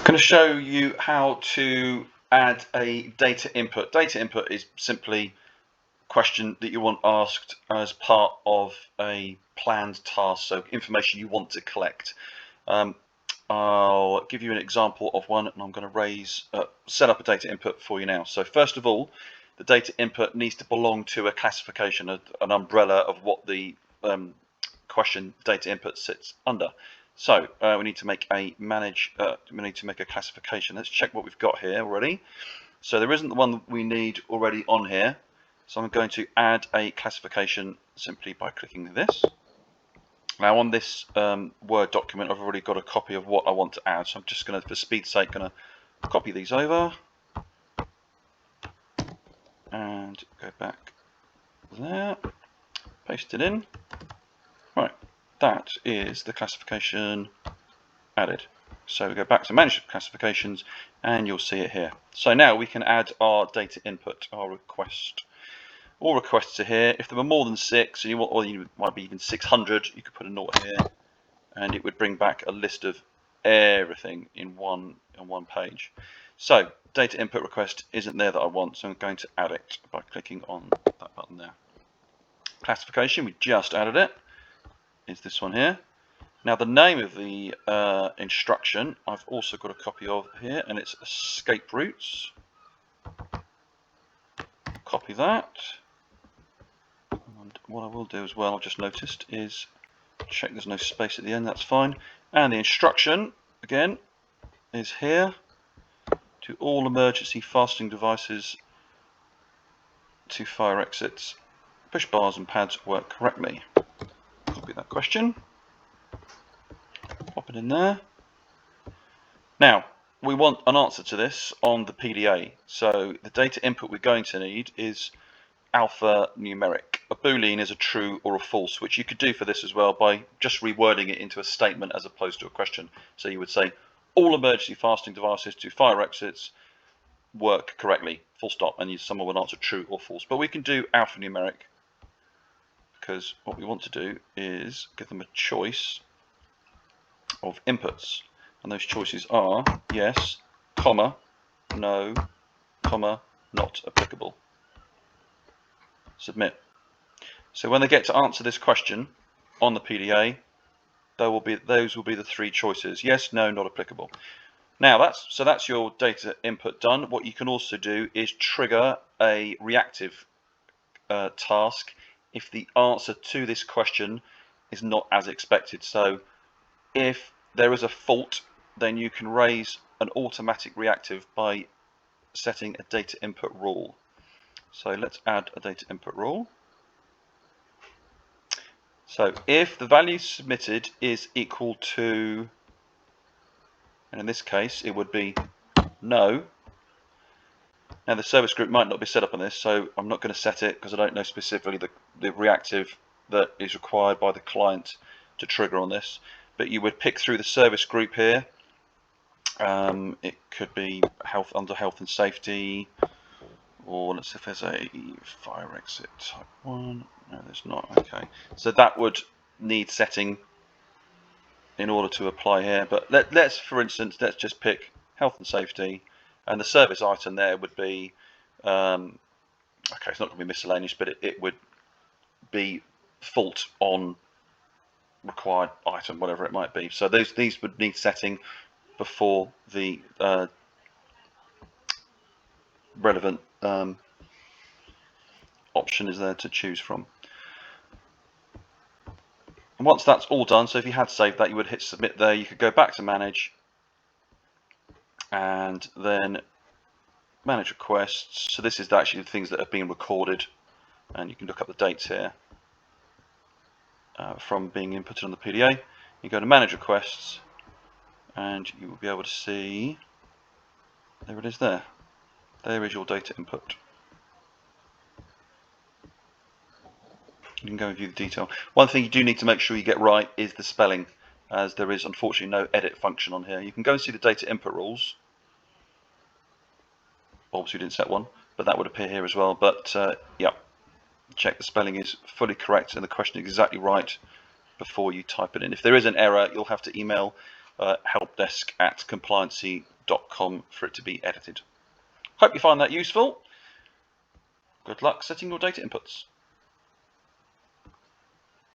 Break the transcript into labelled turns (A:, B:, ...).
A: going to show you how to add a data input. Data input is simply a question that you want asked as part of a planned task, so information you want to collect. I'll give you an example of one, and I'm going to set up a data input for you now. So first of all, the data input needs to belong to a classification, an umbrella of what the question data input sits under. So we need to make a classification. Let's check what we've got here already. So there isn't the one that we need already on here. So I'm going to add a classification simply by clicking this. Now on this Word document, I've already got a copy of what I want to add. So I'm just going to, for speed's sake, going to copy these over and go back there, paste it in. Right. That is the classification added. So we go back to manage classifications and you'll see it here. So now we can add our data input, our request. All requests are here. If there were more than 6, and or you might be even 600, you could put a note here and it would bring back a list of everything in one page. So data input request isn't there that I want, so I'm going to add it by clicking on that button there. Classification, we just added it. Is this one here. Now the name of the instruction I've also got a copy of here, and it's escape routes. Copy that. And what I will do as well, I've just noticed, is check there's no space at the end, that's fine. And the instruction again is here. To all emergency fastening devices to fire exits, push bars and pads work correctly. Copy that question, pop it in there. Now we want an answer to this on the PDA, so the data input we're going to need is alphanumeric. A boolean is a true or a false, which you could do for this as well by just rewording it into a statement as opposed to a question. So you would say all emergency fastening devices to fire exits work correctly, full stop, and someone would answer true or false. But we can do alphanumeric, because what we want to do is give them a choice of inputs, and those choices are yes, comma, no, comma, not applicable. Submit. So when they get to answer this question on the PDA, those will be the 3 choices: yes, no, not applicable. Now that's your data input done. What you can also do is trigger a reactive task if the answer to this question is not as expected. So if there is a fault, then you can raise an automatic reactive by setting a data input rule. So let's add a data input rule. So if the value submitted is equal to, and in this case it would be no. Now the service group might not be set up on this, so I'm not going to set it because I don't know specifically the reactive that is required by the client to trigger on this. But you would pick through the service group here. It could be under health and safety, or let's see if there's a fire exit type 1. No, there's not. Okay, so that would need setting in order to apply here. But let's for instance, let's just pick health and safety. And the service item there would be, okay, it's not going to be miscellaneous, but it would be fault on required item, whatever it might be. So these would need setting before the relevant option is there to choose from. And once that's all done, so if you had saved that, you would hit submit there. You could go back to manage, and then manage requests. So this is actually the things that have been recorded, and you can look up the dates here from being inputted on the PDA. You go to manage requests and you will be able to see, there it is there. There is your data input. You can go and view the detail. One thing you do need to make sure you get right is the spelling, as there is unfortunately no edit function on here. You can go and see the data input rules. Obviously we didn't set one, but that would appear here as well. But yeah, check the spelling is fully correct and the question is exactly right before you type it in. If there is an error, you'll have to email helpdesk@complyNC.com complyNC.com for it to be edited. Hope you find that useful. Good luck setting your data inputs.